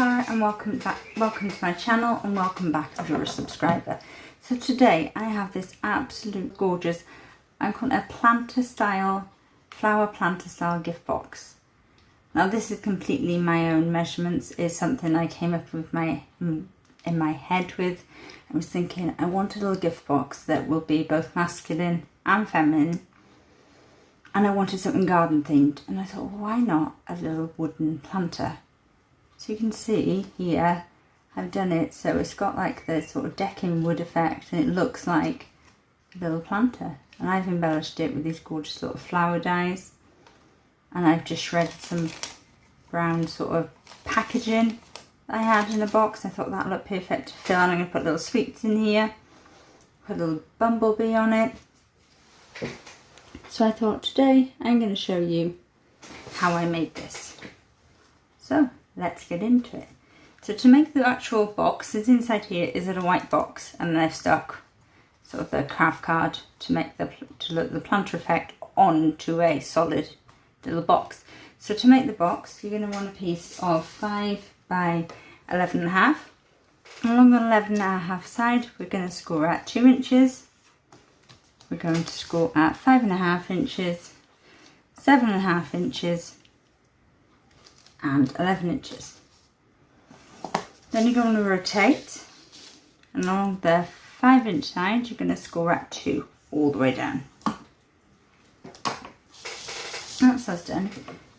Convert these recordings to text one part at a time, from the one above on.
Hi and welcome to my channel, and welcome back if you're a subscriber. So today I have this absolute gorgeous, I'm calling it a flower planter style gift box. Now this is completely my own measurements, is something I came up with in my head with. I was thinking I want a little gift box that will be both masculine and feminine, and I wanted something garden themed, and I thought, well, why not a little wooden planter? So you can see here I've done it so it's got like the sort of decking wood effect, and it looks like a little planter, and I've embellished it with these gorgeous sort of flower dies, and I've just shredded some brown sort of packaging I had in a box. I thought that looked perfect to fill, and I'm going to put little sweets in here, put a little bumblebee on it. So I thought today I'm going to show you how I made this. So let's get into it. So to make the actual box, is inside here is a white box, and then I've stuck sort of the craft card to make the planter effect onto a solid little box. So to make the box, you're going to want a piece of 5 by 11.5. Along the 11.5 side, we're going to score at 2 inches. We're going to score at 5.5 inches, 7.5 inches, and 11 inches. Then you're going to rotate, and along the 5-inch side, you're going to score at 2 all the way down. Once that's done,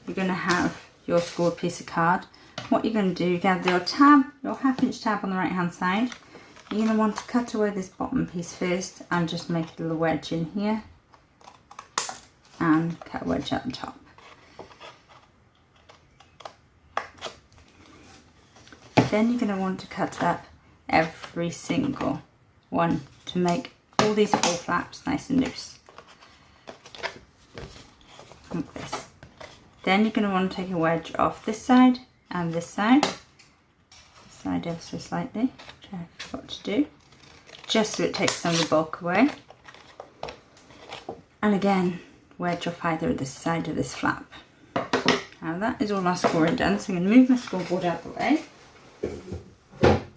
you're going to have your scored piece of card. What you're going to do, you gather your tab, your 1/2-inch tab on the right hand side. You're going to want to cut away this bottom piece first and just make a little wedge in here and cut a wedge at the top. Then you're going to want to cut up every single one to make all these 4 flaps nice and loose. Like this. Then you're going to want to take a wedge off this side and this side. This side ever so slightly, which I forgot to do, just so it takes some of the bulk away. And again, wedge off either this side of this flap. Now that is all our scoring done, so I'm going to move my scoreboard out of the way,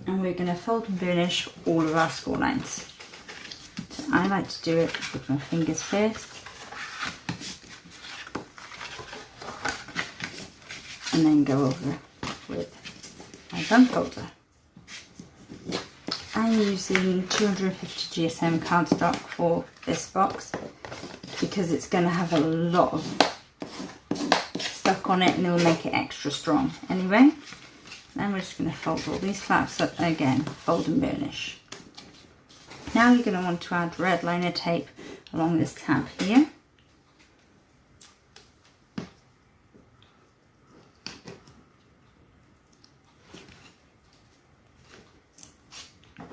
and we're going to fold and burnish all of our score lines. So I like to do it with my fingers first, and then go over with my bung folder. I'm using 250 GSM cardstock for this box because it's going to have a lot of stuck on it, and it will make it extra strong anyway. Then we're just going to fold all these flaps up again, fold and burnish. Now you're going to want to add red liner tape along this tab here.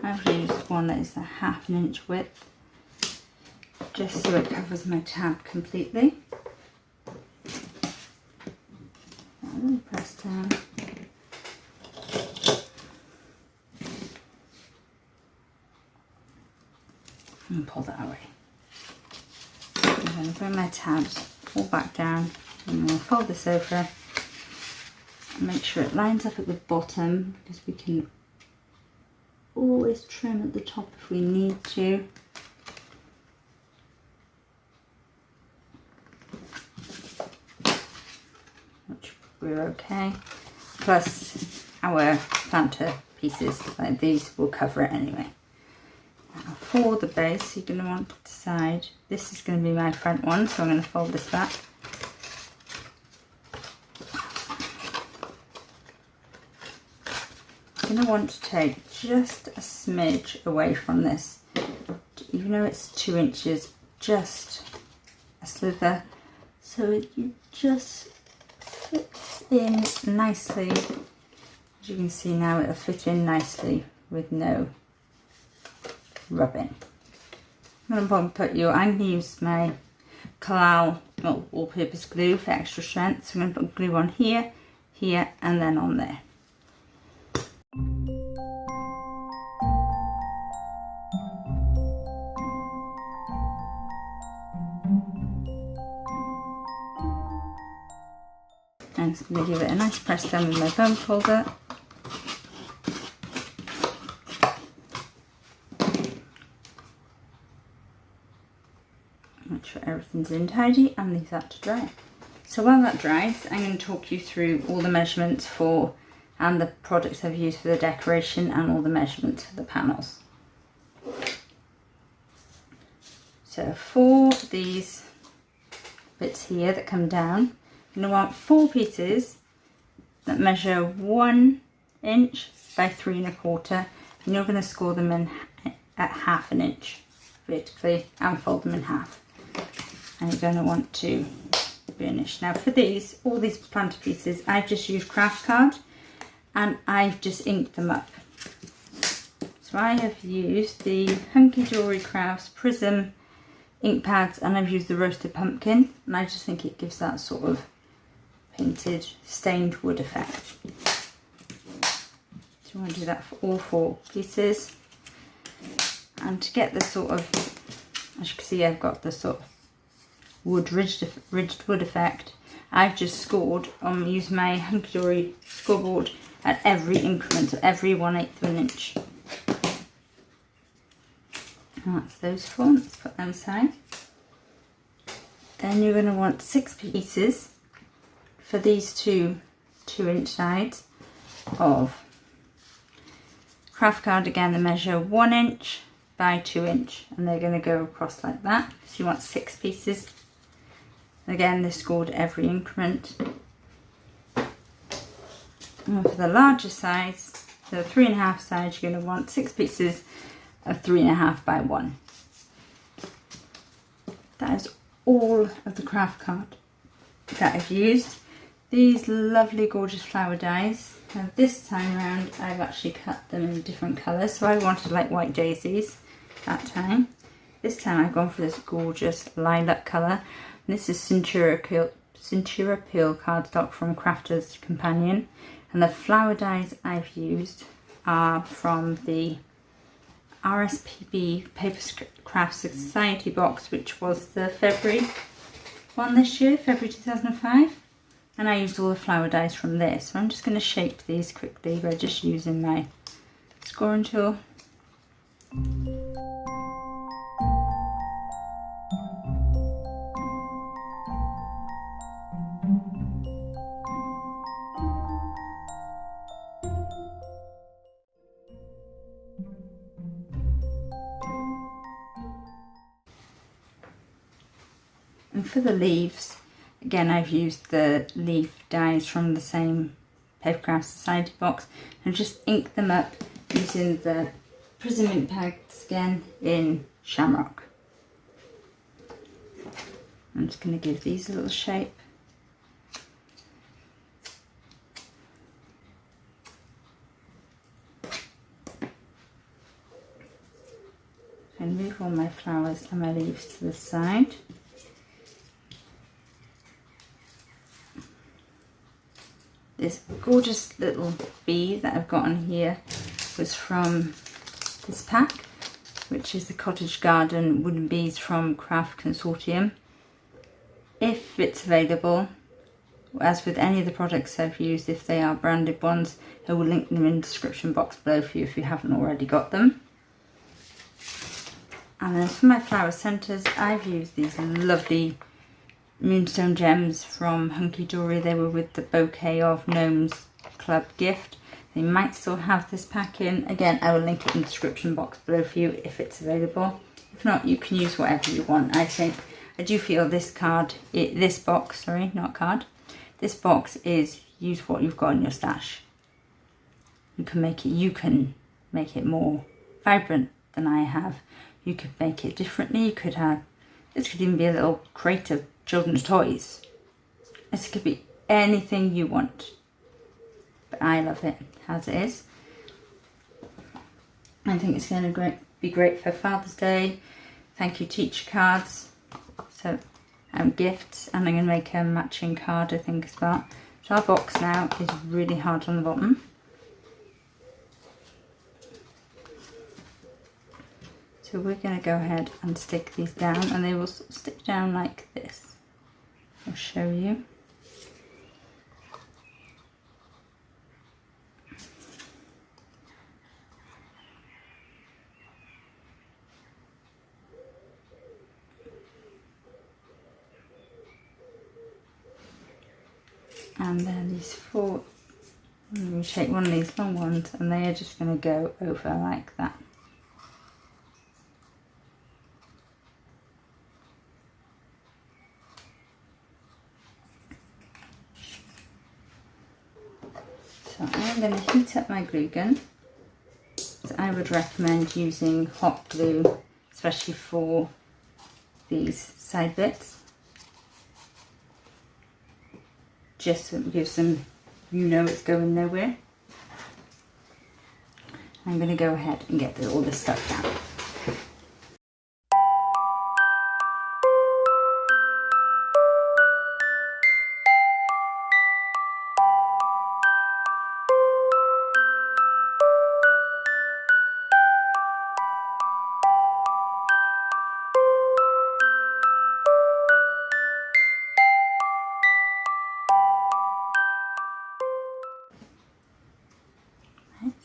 I've used one that is a 1/2 inch width, just so it covers my tab completely. And press down. And pull that away. I'm going to bring my tabs all back down, and I'm going to fold this over and make sure it lines up at the bottom, because we can always trim at the top if we need to. Which we're okay. Plus our planter pieces like these will cover it anyway. Now for the base, you're going to want to decide, this is going to be my front one, so I'm going to fold this back. You're going to want to take just a smidge away from this, even though it's 2 inches, just a slither, so it just fits in nicely. As you can see now, it'll fit in nicely with no rubbing. I'm going to use my collal all-purpose glue for extra strength, so I'm going to put glue on here, here, and then on there. I'm just going to give it a nice press down with my bone folder. everything's in tidy and leave that to dry. So while that dries, I'm going to talk you through all the measurements for and the products I've used for the decoration and all the measurements for the panels. So for these bits here that come down, you're going to want 4 pieces that measure 1 inch by 3 1/4, and you're going to score them in at 1/2 inch vertically and fold them in half. And you're going to want to burnish. Now for these, all these planter pieces, I've just used craft card and I've just inked them up. So I have used the Hunky Dory Crafts Prism ink pads, and I've used the roasted pumpkin, and I just think it gives that sort of painted stained wood effect. So you want to do that for all 4 pieces. And to get the sort of, as you can see, I've got the sort of wood ridged wood effect. I've just scored using my Hunky Dory scoreboard at every increment, so every 1/8 of an inch. And that's those 4. Let's put them aside. Then you're going to want 6 pieces for these 2-inch sides of craft card. Again, the measure 1 inch by 2 inch, and they're going to go across like that. So you want 6 pieces. Again, they're scored every increment. And for the larger size, the 3 1/2 size, you're going to want 6 pieces of 3 1/2 by 1. That is all of the craft card that I've used. These lovely gorgeous flower dies. Now this time around I've actually cut them in different colours, so I wanted like white daisies that time. This time I've gone for this gorgeous lilac colour. This is Centura Peel cardstock from Crafter's Companion, and the flower dies I've used are from the rspb papercraft society box, which was the February one this year, February 2005, and I used all the flower dies from there. So I'm just going to shape these quickly by just using my scoring tool. And for the leaves, again, I've used the leaf dies from the same Papercraft Society box and just ink them up using the Prism ink pads again in Shamrock. I'm just going to give these a little shape. And move all my flowers and my leaves to the side. This gorgeous little bee that I've got on here was from this pack, which is the Cottage Garden Wooden Bees from Craft Consortium. If it's available, as with any of the products I've used, if they are branded ones, I will link them in the description box below for you if you haven't already got them. And then for my flower centres, I've used these lovely Moonstone Gems from Hunky Dory. They were with the Bouquet of Gnomes Club gift. They might still have this pack in. Again, I will link it in the description box below for you if it's available. If not, you can use whatever you want. I do feel this box is use what you've got in your stash. You can make it more vibrant than I have. You could make it differently. You could have, this could even be a little crate of children's toys. This could be anything you want. But I love it as it is. I think it's going to be great for Father's Day, thank you teacher cards, so gifts, and I'm going to make a matching card I think as well. So our box now is really hard on the bottom. So we're going to go ahead and stick these down, and they will stick down like this. I'll show you. And then these four, you take one of these long ones and they are just going to go over like that. So I'm going to heat up my glue gun. So I would recommend using hot glue, especially for these side bits. Just so it gives them, you know, it's going nowhere. I'm going to go ahead and get all this stuff down.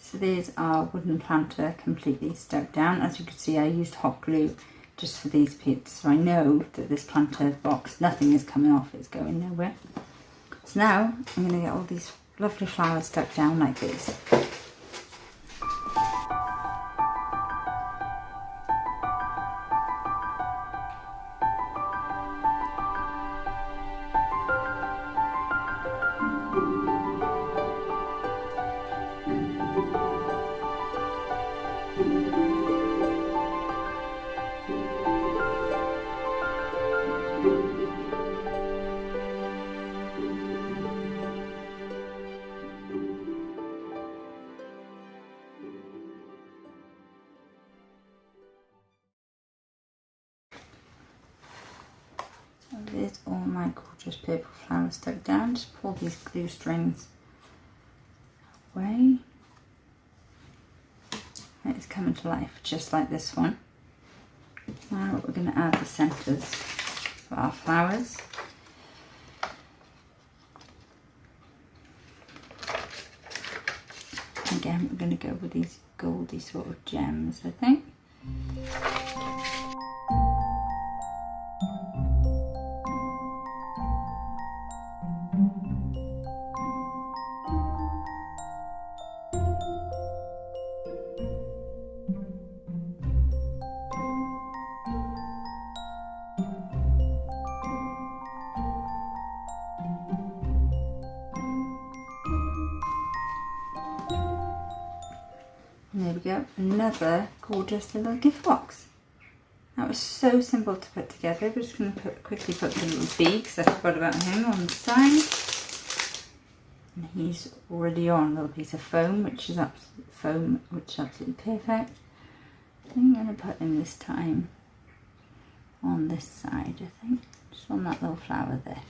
So there's our wooden planter completely stuck down. As you can see, I used hot glue just for these bits, so I know that this planter box, nothing is coming off, it's going nowhere. So now I'm going to get all these lovely flowers stuck down like this. There's all my gorgeous purple flowers stuck down. Just pull these glue strings away. It's coming to life just like this one. Now we're going to add the centres for our flowers. Again, we're going to go with these goldy sort of gems, I think. And there we go, another gorgeous little gift box. That was so simple to put together. We're just going to quickly put the little bee, because I forgot about him, on the side. And he's already on a little piece of foam, which is absolutely perfect. I think I'm going to put him this time on this side, I think, just on that little flower there.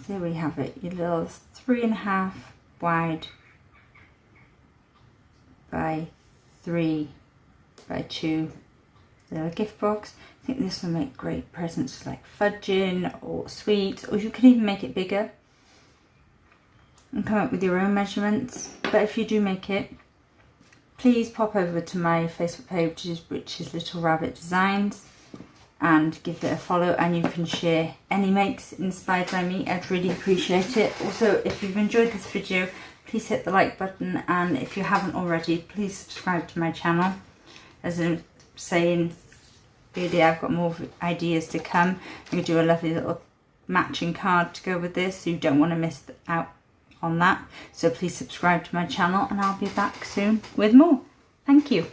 There we have it, your little 3.5 wide by 3 by 2 little gift box. I think this will make great presents like fudging or sweets, or you can even make it bigger and come up with your own measurements. But if you do make it, please pop over to my Facebook page, which is Little Rabbit Designs, and give it a follow, and you can share any makes inspired by me. I'd really appreciate it. Also, if you've enjoyed this video, please hit the like button, and if you haven't already, please subscribe to my channel. As I'm saying, really, I've got more ideas to come. I'm going to do a lovely little matching card to go with this, so you don't want to miss out on that. So please subscribe to my channel, and I'll be back soon with more. Thank you.